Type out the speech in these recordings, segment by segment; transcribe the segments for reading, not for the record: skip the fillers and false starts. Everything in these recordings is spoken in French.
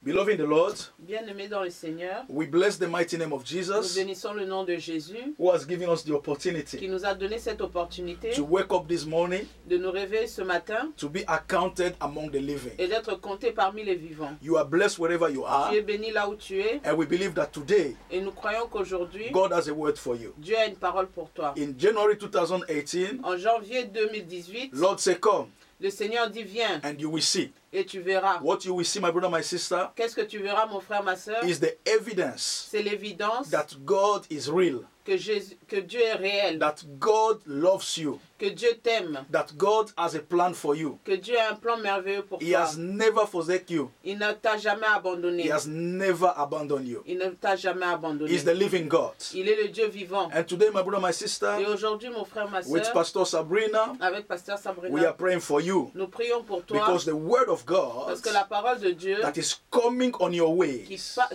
Beloved in the Lord, Bien-aimés dans le Seigneur, we bless the mighty name of nous Jesus, bénissons le nom de Jésus who has given us the qui opportunity nous a donné cette opportunité to wake up this morning, de nous réveiller ce matin to be accounted among the living. et d'être comptés parmi les vivants. You are blessed wherever you are, Tu es béni là où tu es and we believe that today et nous croyons qu'aujourd'hui, God has a word for you. Dieu a une parole pour toi. In January 2018, En janvier 2018, Lord say, come le Seigneur dit viens and you will see. et tu verras. What you will see, my brother, my sister, Qu'est-ce que tu verras, mon frère, ma soeur? is the evidence C'est l'évidence that God is real, que Dieu est réel, that God loves you, que Dieu t'aime, that God has a plan for you. que Dieu a un plan merveilleux pour He toi. has never forsaken you. Il ne t'a jamais He abandonné. has never abandoned you. Il ne t'a jamais abandonné. He's the living God. Il est le Dieu vivant. And today, my brother, my Et sister, aujourd'hui, mon frère, ma with soeur, Pastor Sabrina, avec Pasteur we are Sabrina, praying for you nous prions pour toi because the word of God parce que la parole de Dieu that is coming on your way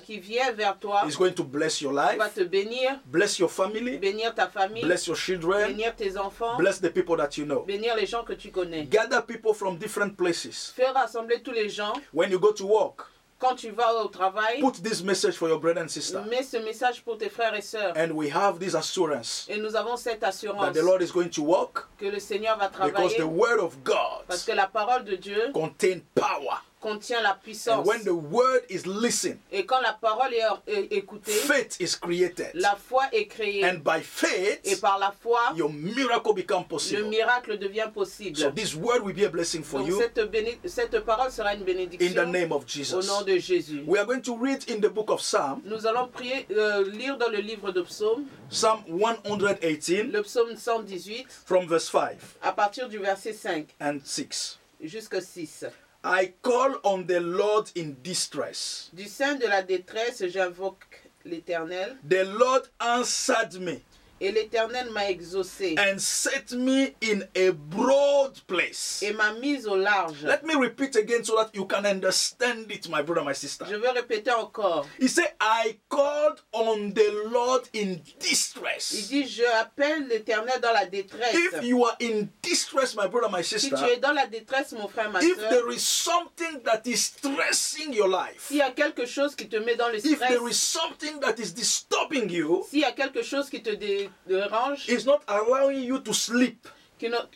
qui vient vers toi is going to bless your va life, te bénir, bless your family, bénir ta famille, bless your children, bénir tes enfants, bless the people that you know. bénir les gens que tu connais. Gather people from different places. Fais rassembler tous les gens. When you go to work, Quand tu vas au travail, put this message for your brother and sister. mets ce message pour tes frères et sœurs. And we have this assurance Et nous avons cette that assurance the Lord is going to work que le Seigneur va because travailler the word of God parce que la parole de Dieu contains power. contient la And puissance. when the word is listened, Et quand la parole est écoutée, faith is created. la foi est créée. And by Et faith, par la foi, your miracle becomes le possible. miracle devient possible. So this word will be a blessing for Donc you cette parole sera une in the bénédiction name of au Jesus. nom de Jésus. We are going to read in the book of Psalm, Nous allons lire dans le livre de Psaume, Psalm 118 le psaume 118, from verse 5 à partir du verset 5 and 6. jusqu'au 6. I call on the Lord in distress. Du sein de la détresse, j'invoque l'Éternel, The Lord answered me et l'Éternel m'a exaucé and set me in a broad place. et m'a mise au large. Let me repeat again so that you can understand it, my brother, my sister. Je vais répéter encore. He said, I called on the Lord in Il distress. dit, je appelle l'Éternel dans la détresse. If you are in distress, my brother, my Si sister, tu es dans la détresse, mon frère, ma if soeur, there is something that is stressing your life, s'il y a quelque chose qui te met dans le if stress, there is something that is disturbing you, s'il y a quelque chose qui te dérange, it's not allowing you to sleep,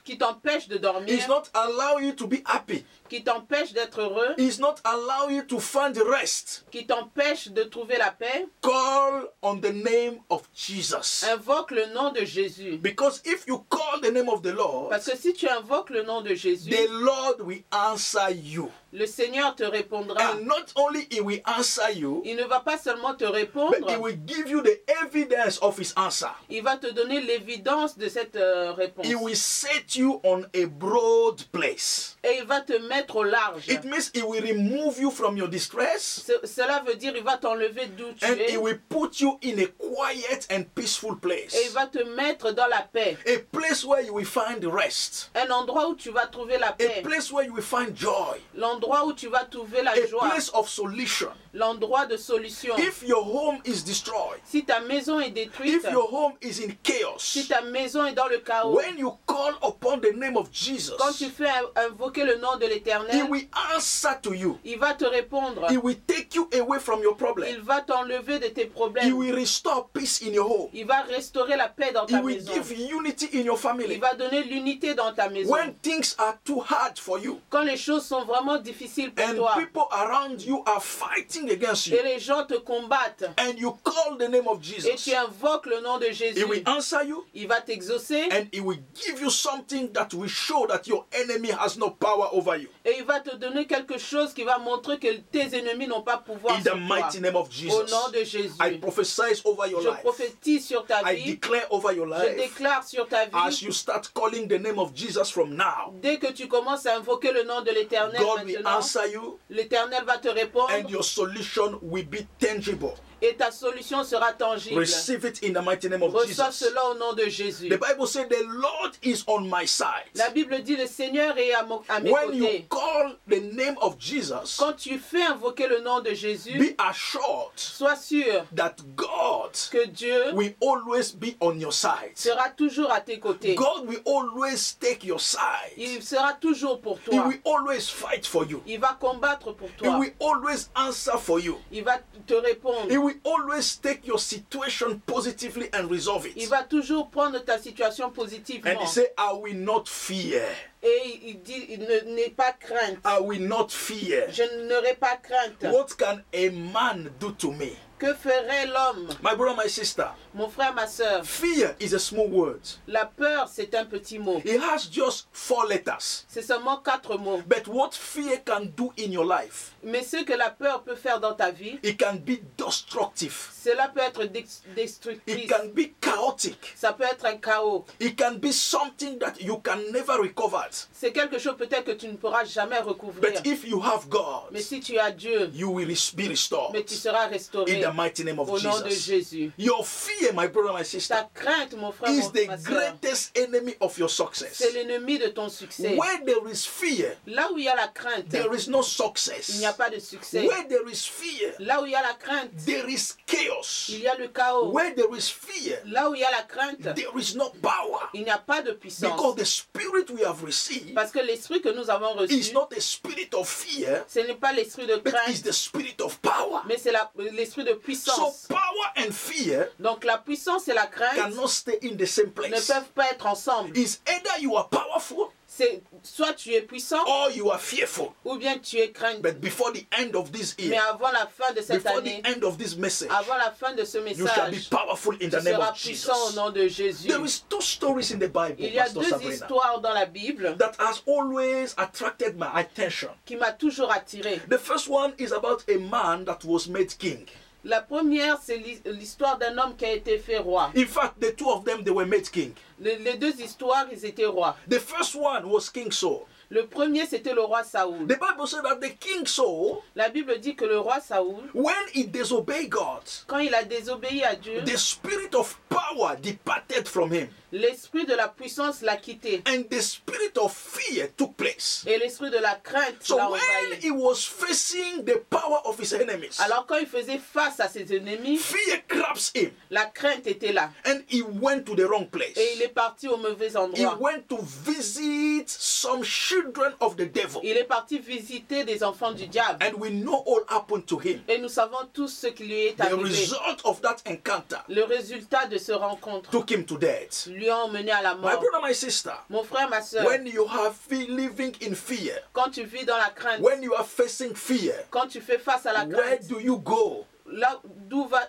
qui t'empêche de dormir, it's not allowing you to be happy, qui t'empêche d'être heureux, it's not allowing you to find rest, qui t'empêche de trouver la paix, call on the name of Jesus. invoque le nom de Jésus. Because if you call the name of the Lord, Parce que si tu invoques le nom de Jésus, the Lord will answer you. le Seigneur te répondra. And not only he will answer you, Il ne va pas seulement te but répondre, he will give you the evidence of his answer. il va te donner l'évidence de cette réponse. He will set you on a broad place. Et il va te mettre au large. It means he will remove you from your distress Cela veut dire il va t'enlever d'où tu and es. he will put you in a quiet and peaceful place. Et il va te mettre dans la paix. A place where you will find rest. Un endroit où tu vas trouver la A paix. place where you will find joy. L'endroit où tu vas trouver la A joie. place of solution. L'endroit de solution. If your home is destroyed, Si ta maison est détruite, if your home is in si chaos, ta maison est dans le chaos, when you call upon the name of Jesus, quand tu fais invoquer le nom de he l'Éternel, will answer to you. il va te répondre. He will take you away from your Il problem. va t'enlever de tes He problèmes. will restore peace in your home. Il va restaurer la paix dans He ta will maison. give unity in your Il family. va donner l'unité dans ta maison. When things are too hard for you Quand les choses sont vraiment difficiles pour and toi people around you are fighting against you et les gens te combattent and you call the name of et Jesus, tu invoques le nom de Jésus, he will answer you il va t'exaucer and he will give you something that will show that your enemy has no power over you. et il va te donner quelque chose qui va montrer que tes ennemis n'ont pas pouvoir In sur the toi. mighty name of Au Jesus, nom de Jésus, I prophesy over your je life. prophétise sur ta I vie, declare over your je life déclare sur ta as vie. you start calling the name of Jesus from now. Dès que tu commences à invoquer le nom de l'Éternel God will maintenant, answer you l'Éternel va te répondre and your solution will be tangible. Et ta solution sera tangible. Receive it in the mighty name of Reçois Jesus. cela au nom de Jésus. The Bible says the Lord is on my side. La Bible dit le Seigneur est à mes When you côtés. call the name of Jesus, Quand tu fais invoquer le nom de Jésus, be assured sois sûr that God que Dieu will always be on your side. sera toujours à tes côtés. God will always take your side. Il sera toujours pour He toi. will always fight for you. Il va combattre pour He toi. will always answer for you. Il va te répondre. He will always take your situation positively and resolve Il it. va toujours prendre ta situation And positivement. he said, I will not fear. Et il dit, n'aie pas crainte. I will not fear. Je n'aurai pas crainte. What can a man do to me? Que ferait l'homme? My brother, my sister, Mon frère, ma soeur, fear is a small word. la peur, c'est un petit mot. It has just 4 letters. C'est seulement 4 mots. But what fear can do in your life, Mais ce que la peur peut faire dans ta vie, it can be destructive. cela peut être It destructrice. can be chaotic. Ça peut être un chaos. It can be something that you can never recover. C'est quelque chose peut-être que tu ne pourras jamais recouvrir. But if you have God, Mais si tu as Dieu, you will be restored. mais tu seras In restauré the mighty name of au nom de Jesus. Jésus. Your fear, my brother, my sister, Ta crainte, mon frère, is the ma soeur, greatest enemy of your success. c'est l'ennemi de ton succès. Where there is fear, Là où il y a la crainte, there is no il success. n'y a pas de succès. Where there is fear, Là où il y a la crainte, there is chaos. il y a le chaos. Where there is fear, Là où il y a la crainte, there is no power. il n'y a pas de puissance. Because the spirit we have received Parce que l'esprit que nous avons reçu, is not a spirit of fear, ce n'est pas l'esprit de but is crainte, the spirit of power. mais c'est l'esprit de So puissance. power and fear Donc la puissance et la crainte cannot stay in the same ne place. peuvent pas être ensemble. It's either you are powerful C'est soit tu es puissant or you are fearful. ou bien tu es crainte. But before the end of this Mais year, avant la fin de cette before année, the end of this message, avant la fin de ce you shall be message, powerful in tu the name seras of puissant au Jesus. nom de Jésus. There is 2 stories in the Bible, Il y a Pastor 2 Sabrina, histoires dans la Bible that has always attracted my attention. qui m'a toujours attiré. The first one is about a man that was made king. La première, c'est l'histoire d'un homme qui a été fait roi. In fact, the 2 of them, they were made king. Les 2 histoires, ils étaient rois. The first one was King Saul. Le premier, c'était le roi Saoul. The Bible said that the King Saul, La Bible dit que le roi Saoul, when he disobeyed God, quand il a désobéi à Dieu, the spirit of power departed from him, l'esprit de la puissance l'a quitté. and the spirit of fear took place. Et l'esprit de la crainte So l'a when envahi. he was facing the power of his enemies, Alors quand il faisait face à ses ennemis, fear grabs him, la crainte était là. and he went to the wrong place. Et il est parti au mauvais He endroit. went to visit some children of the devil, Il est parti visiter des enfants du diable. and we know all happened to him. Et nous savons tous ce qui lui est The arrivé. result of that encounter Le résultat de ce rencontre took him to death. lui a emmené à la My mort. brother, my sister, Mon frère, ma soeur, when you have been living in fear, quand tu vis dans la crainte, when you are facing fear, quand tu fais face à la where crainte, do you go? là,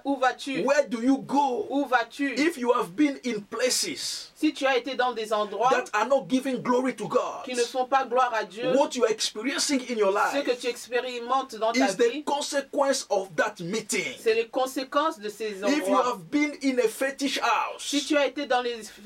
où vas-tu? Where do you go? Où vas-tu? If you have been in places Si tu as été dans des endroits that are not giving glory to God, qui ne font pas gloire à Dieu, what you are experiencing in your ce que life tu expérimentes dans ta is the vie, consequence of that meeting. c'est les conséquences de ces If you endroits. have been in a fetish Si house, tu as été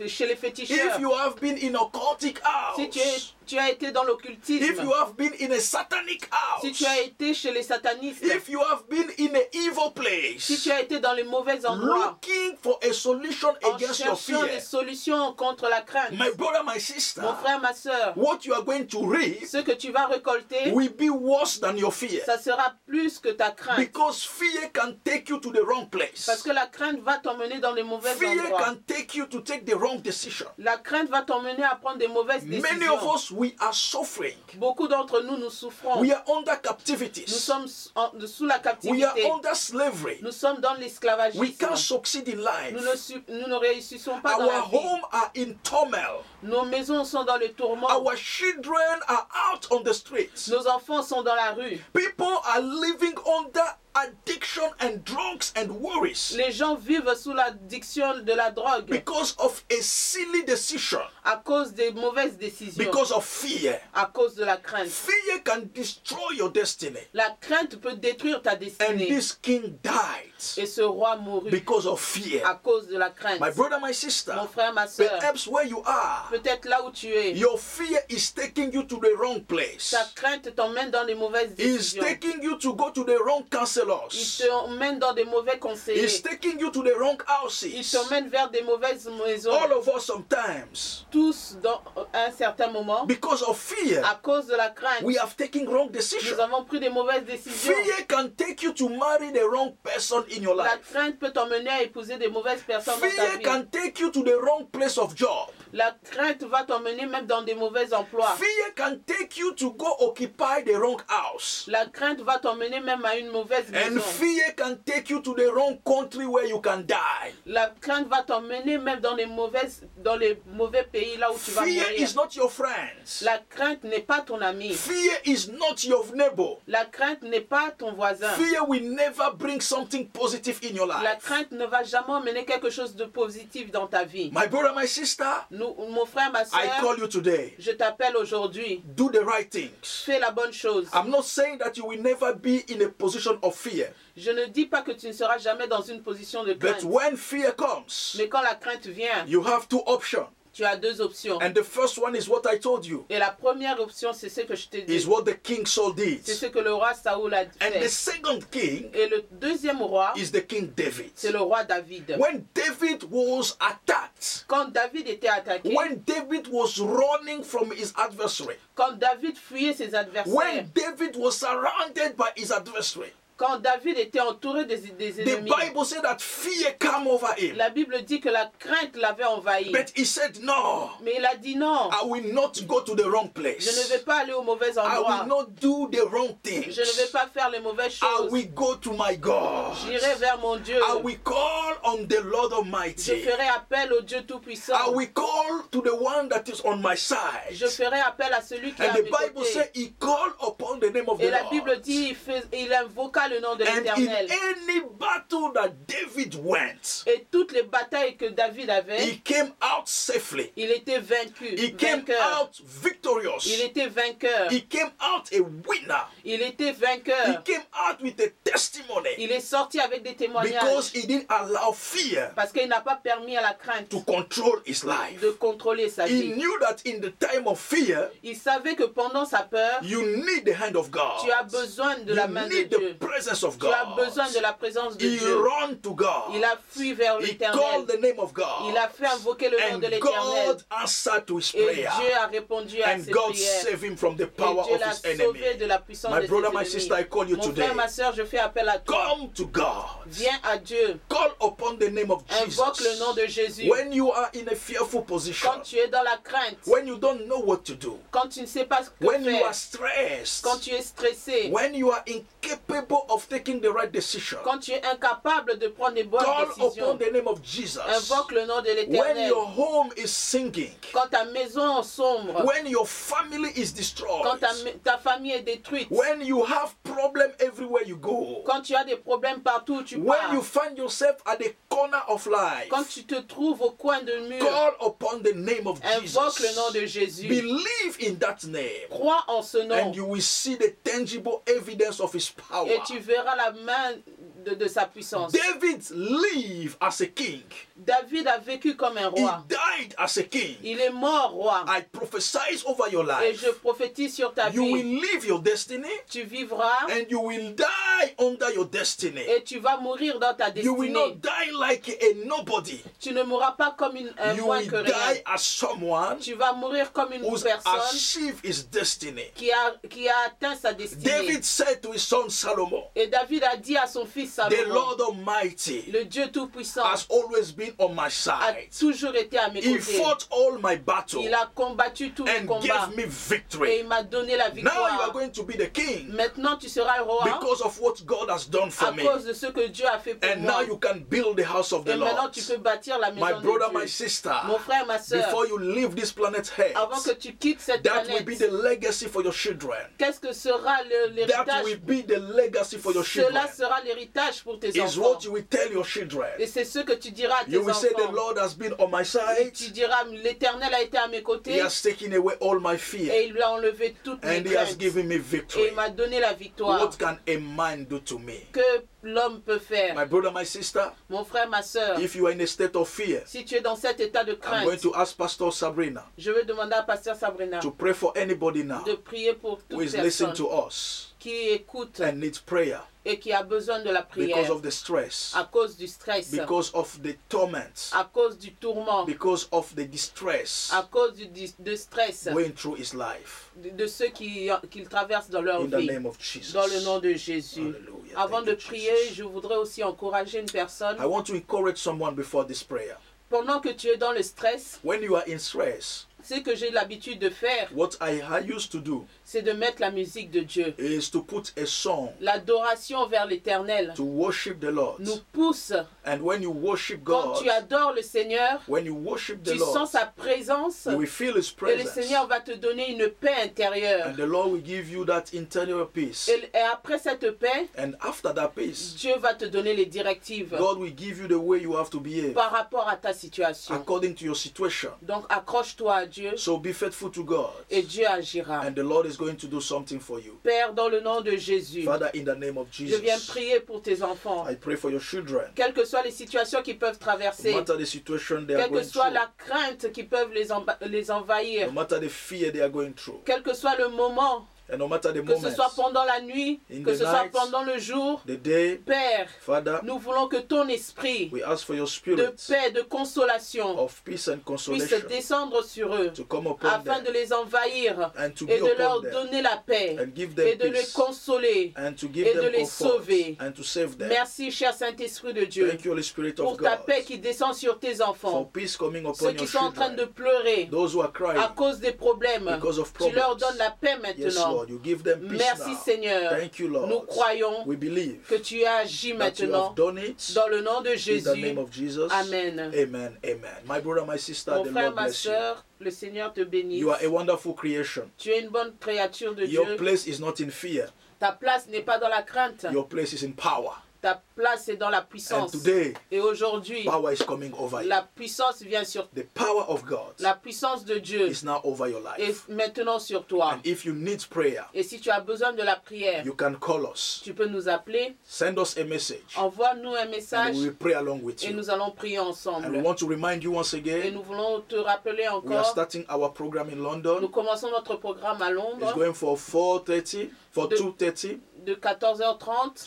chez les féticheurs, if you have been in a cultic si house, tu as été dans if l'occultisme, you have been in a satanic si tu as house, été chez les satanistes, if you have been in an evil si place, tu as été dans les mauvais endroits, looking for a solution en against your cherchant des fear, solutions contre la crainte, my brother, my sister, mon frère, ma soeur, what you are going to reap ce que tu vas récolter, will be worse than your fear. ça sera plus que ta crainte. Because fear can take you to the wrong place. Parce que la crainte va t'emmener dans les mauvais Fear endroits. can take you to take the wrong decision. La crainte va t'emmener à prendre des mauvaises Many décisions. of us, we are suffering. Beaucoup d'entre nous, nous souffrons. We are under Nous captivities. sommes sous la We captivité. are under slavery. Nous sommes dans We l'esclavagisme. can't succeed in life. Nous ne réussissons pas dans la Our vie. homes are in turmoil. Nos maisons sont dans le tourment. Our children are out on the streets. Nos enfants sont dans la rue. People are living under addiction and drugs and worries Les gens vivent sous l'addiction de la drogue because of a silly decision, à cause des mauvaises décisions, because of fear. à cause de la crainte. Fear can destroy your destiny. La crainte peut détruire ta And destinée. this king died Et ce roi mourut because of fear. à cause de la crainte. My brother, my sister, Mon frère, ma soeur, perhaps where you are, peut-être là où tu es, your fear is taking you to the wrong place. ta crainte t'emmène dans les mauvaises It's décisions. taking you to go to the wrong Il counselors. t'emmène dans des mauvais conseillers. It's taking you to the wrong Il houses. t'emmène vers des mauvaises maisons. All of us sometimes, Tous, dans un certain moment, because of fear, à cause de la crainte, we have taken wrong nous decisions. avons pris des mauvaises décisions. Fear can take you to marry the wrong person in your La life. crainte peut t'emmener à épouser des mauvaises personnes dans ta Fear vie. can take you to the wrong place of job. La crainte va t'emmener même dans des mauvais emplois. Fear can take you to go occupy the wrong house. La crainte va t'emmener même à une mauvaise And maison. fear can take you to the wrong country where you can die. La crainte va t'emmener même dans les mauvais pays là où tu vas Fear mourir. is not your friends. La crainte n'est pas ton ami. Fear is not your neighbor. La crainte n'est pas ton voisin. Fear will never bring something positive in your La life. crainte ne va jamais emmener quelque chose de positif dans ta vie. My brother, my sister, Mon frère, ma I soeur, call you today. je t'appelle aujourd'hui. Do the right things. Fais la bonne chose. I'm not saying that you will never be in a position of fear. Je ne dis pas que tu ne seras jamais dans une position de But crainte. when fear comes, Mais quand la crainte vient, you have two options. tu as deux options. And the first one is what I told you. Et la première option, c'est ce que je t'ai Is dit. what the king Saul did. C'est ce que le roi Saoul a And the fait. second king Et le deuxième roi, is the King David. c'est le roi David. When David was attacked, Quand David était attaqué, when David was running from his adversary, quand David fuyait ses adversaires, when David was surrounded by his adversary, quand David était entouré des the ennemis, Bible said that fear came over him. la Bible dit que la crainte l'avait envahi. But he said, no, Mais il a dit non, I will not go to the wrong je ne place. vais pas aller au mauvais I endroit. will not do the wrong things. Je ne vais pas faire les mauvaises I choses. will go to my God. J'irai vers mon Dieu. I will call on the Lord Je Almighty. ferai appel au Dieu I Tout-Puissant. will call to the one that is on my side. Je ferai appel à celui qui est And à the mes Bible côtés. says he called upon the name of Et the la Lord. Bible dit, il invoqua le nom de And in l'Éternel. any battle that David went, Et toutes les batailles que David avait, he came out safely. il était vaincu. He came Vainqueur. out victorious. Il était vainqueur. He came out a winner. Il était He vainqueur. came out with a testimony Il est sorti avec des témoignages. because he didn't allow fear Parce qu'il n'a pas permis à la crainte to control his life. de contrôler sa He vie. knew that in the time of fear, Il savait que pendant sa peur, you need the hand of God. tu as besoin de la You main de need the Dieu. presence of Tu as God. besoin de la présence de He Dieu. ran to God. Il a fui vers He l'Éternel. called the name of God. Il a fait invoquer le nom And de l'Éternel. God answered to his Et prayer. Dieu a répondu à And ses God prières. saved him from the Et power Dieu of l'a his sauvé enemy. de la puissance My de brother, ses my ennemis. sister, I call you Mon today. frère, ma soeur, je fais appel à toi. Come to God. Viens à Dieu. Call upon the name of Invoque le nom Jesus. de Jésus. When you are in a fearful position, Quand tu es dans la crainte, when you don't know what to do, quand tu ne sais pas ce que when you faire, are stressed, quand tu es stressé, when you are incapable of taking the right decision, quand tu es incapable de prendre les bonnes call décisions, upon the name of Jesus. invoque le nom de When l'Éternel. your home is sinking, Quand ta maison sombre, when your family is destroyed, quand ta famille est détruite, when you have problem everywhere you go, quand tu as des problèmes partout où tu when you pars, find yourself at the corner of life, quand tu te trouves au coin de mur, call upon the name of invoque le nom Jesus. de Jésus. Believe in that name, Crois en ce nom and you will see the tangible evidence of his power. et tu verras la main de sa puissance. David lived as a king. David a vécu comme un He roi. died as a king. Il est mort roi. I prophesy over your Et life. je prophétise sur ta You vie. will live your destiny, Tu vivras and you will die under your destiny. et tu vas mourir dans ta You will destinée. not die like a nobody. Tu ne mourras pas comme un You moins will que rien. die as someone Tu vas mourir comme une who's personne achieved his destiny. qui a atteint sa destinée. David said to his son Solomon, Et David a dit à son fils the Salomon, Lord Almighty le Dieu Tout-Puissant has always been on my a side. toujours été à mes He côtés. fought all my battles Il a combattu tous les and combats gave me et victory. il m'a donné la Now you are victoire. going to be the king Maintenant, tu seras le roi because of what God has done for à me. cause de ce que Dieu a fait pour And now moi. you can build the house of the Et maintenant, Lord. tu peux bâtir la My maison brother, de my Dieu. sister, Mon frère, ma soeur, before you leave this planet avant que Earth, tu quittes cette that will be planète, the legacy for your children. qu'est-ce que sera That l'héritage? will be the legacy for your children. Cela sera l'héritage pour tes Is enfants. what you will tell your children. Et c'est ce que tu diras à tes You will say, the enfants. Lord has been on my Et side. tu diras, l'Éternel a été à mes He côtés has taken away all my et fear. il lui a enlevé toutes mes And he has craintes. given me Et victory. il m'a donné la victoire. What can a man do to me? Que l'homme peut faire. My brother, my sister, Mon frère, ma soeur, if you are in a state of fear, si tu es dans cet état de I'm going crainte, to ask Pastor Sabrina je vais demander à Pasteur Sabrina to pray for anybody now de prier pour who toute is listening personne to us qui écoute and needs prayer et qui a besoin de la because prière of the stress, à cause du stress, because of the torment, à cause du tourment, because of the distress à cause de stress going through his life. de ceux qui traversent dans leur In the vie. name of Jesus. Dans le nom de Jésus. Hallelujah. Avant Thank de you, prier, Jesus. je voudrais aussi encourager une personne. I want to encourage someone before this prayer. Pendant que tu es dans le stress, When you are in stress, ce que j'ai l'habitude de faire, what I used to do c'est de mettre la musique de Dieu. is to put a song L'adoration vers l'Éternel to worship the Lord. nous pousse. And when you worship Quand God, tu adores le Seigneur, when you worship the tu Lord, sens sa présence you will feel His et le presence. Seigneur va te donner une paix intérieure. And the Lord will give you that interior peace. Et après cette paix, And after that peace, Dieu va te donner les directives God will give you the way you have to behave par rapport à ta situation. according to your situation. Donc accroche-toi à Dieu So be faithful to God, et Dieu agira. and the Lord is going to do something for you. Père, dans le nom de Jésus, Father, in the name of je viens Jesus, prier pour tes enfants. I pray for your children. Quelles que soient les situations qu'ils peuvent No traverser, matter the situation they are quelle que going soit through, la crainte qui peuvent les envahir, no matter the fear they are going through, quel que soit le moment, and no matter the que ce moments, soit pendant la nuit, In que the ce soit night, pendant le jour, the day, Père, Father, nous voulons que ton esprit we ask for your de spirit paix, de consolation of peace and puisse consolation descendre sur eux to come upon afin them de les envahir and to et be de leur upon them donner la paix and give et them de les peace consoler. and to give et de them les comfort sauver. and to save them. Merci, cher Saint-Esprit de Dieu, Thank you, Holy Spirit pour of ta God, paix qui descend sur tes for enfants. peace coming Ceux upon qui your sont en train de children, pleurer those who are à crying cause des problèmes, because of tu leur problems. donnes la paix Yes, maintenant. Lord, you give them peace Merci, now. Seigneur. Thank you, Lord. Nous croyons We believe que tu agis that you maintenant have done it dans le nom de in the Jésus. name of Jesus. Amen. Amen. Amen. My brother, my sister, Mon the frère, Lord ma bless you. soeur, le Seigneur te bénisse. You are a wonderful creation. Tu es une bonne créature de Your Dieu. place is not in fear. Ta place n'est pas dans la crainte. Your place is in power. Ta place est dans la And puissance. today, Et aujourd'hui, power is coming over you. la puissance vient sur The power of God la puissance de Dieu is now over your est life. maintenant sur toi. And if you need prayer, Et si tu as besoin de la prière, you can call us. tu peux nous appeler, Send us a message. envoie-nous un And message we will pray along with et you. nous allons prier And we ensemble. want to remind you once Et again, nous voulons te rappeler we are encore, starting our program in nous London. commençons notre programme à It's Londres going for 4:30, for De- 2:30 de 14h30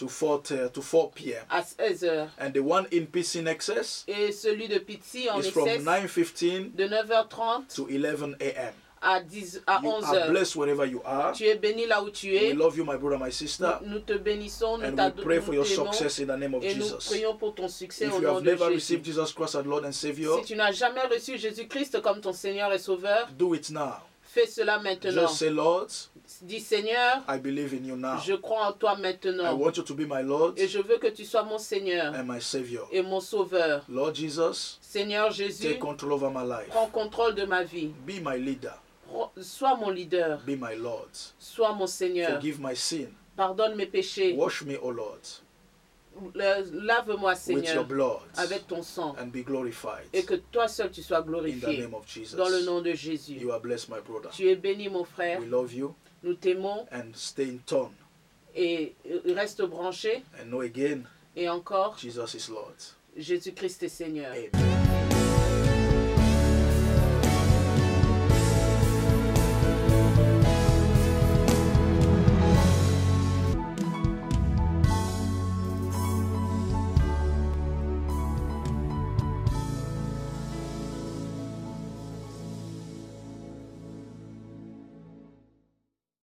to 4 p.m. à 16h. And the one in PC Nexus Et celui de Pizzi en is from Essès 9:15 de 9h30 to 11 a.m. à You are 11h. blessed wherever you are. Tu es béni là où tu We es. love you, my brother, my sister. Nous te bénissons, nous And we pray for your t'aimons success in the name of et nous Jesus. prions pour ton succès If au you nom have de never Jésus. received Jesus Christ as Lord and Savior, Si tu n'as jamais reçu Jésus-Christ comme ton Seigneur et Sauveur, do it now. fais cela maintenant. Just say, Lord, Dis Seigneur, I believe in you now. je crois en toi I maintenant want you to be my Lord et je veux que tu sois mon Seigneur and my Savior. et mon Sauveur. Lord Jesus, Seigneur Jésus, take control over my life. prends contrôle de ma vie. Be my leader. Sois mon leader, Be my Lord. sois mon Seigneur. Forgive my sin. Pardonne mes péchés. Wash me, O Lord, Lave-moi, with your Seigneur, blood avec ton sang. and be glorified. Et que toi seul tu sois In the glorifié. name of Jesus. Dans le nom de Jésus. You are blessed, my brother. Tu es béni, mon frère. We love you Nous t'aimons and stay in tune et reste branché. and know again Et encore, Jesus is Lord. Jésus-Christ est Seigneur. Amen.